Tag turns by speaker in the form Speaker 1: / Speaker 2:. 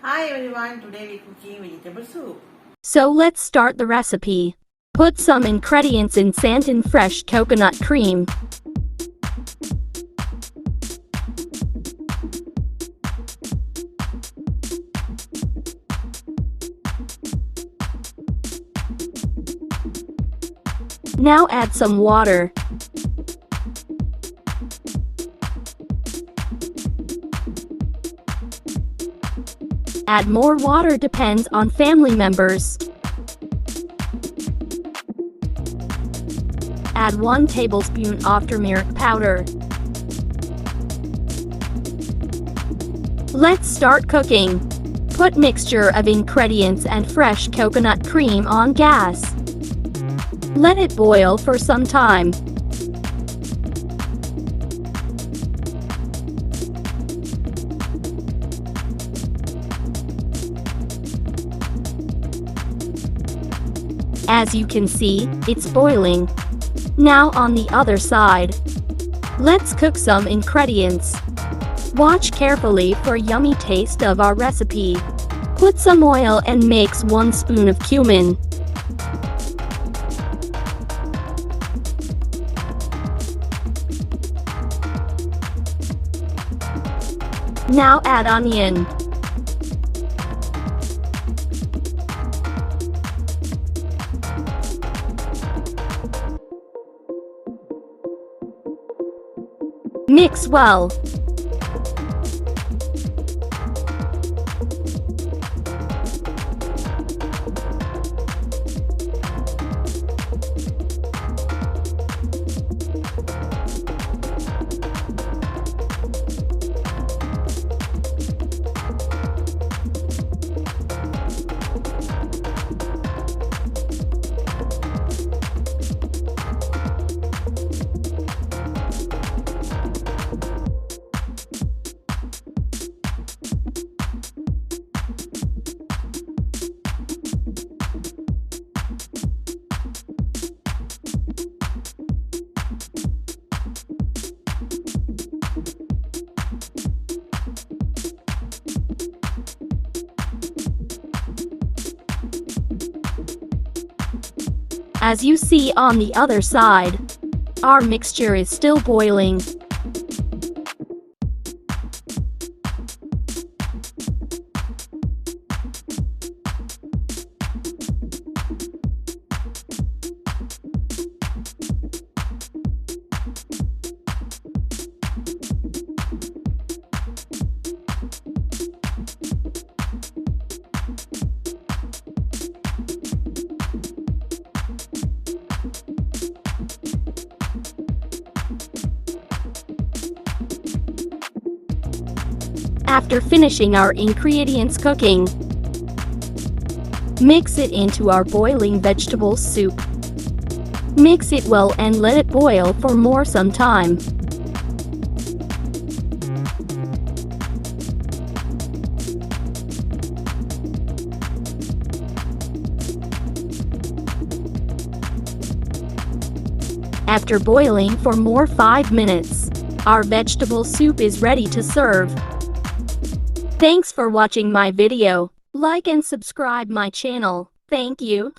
Speaker 1: Hi everyone, today we cooking vegetable soup.
Speaker 2: So let's start the recipe. Put some ingredients in sand and fresh coconut cream. Now add some water. Add more water depends on family members. Add 1 tablespoon of turmeric powder. Let's start cooking. Put mixture of ingredients and fresh coconut cream on gas. Let it boil for some time. As you can see, it's boiling. Now on the other side. Let's cook some ingredients. Watch carefully for yummy taste of our recipe. Put some oil and mix 1 spoon of cumin. Now add onion. Mix well. As you see on the other side, our mixture is still boiling. After finishing our ingredients cooking, mix it into our boiling vegetable soup. Mix it well and let it boil for some time. After boiling for 5 minutes, our vegetable soup is ready to serve. Thanks for watching my video. Like and subscribe my channel. Thank you.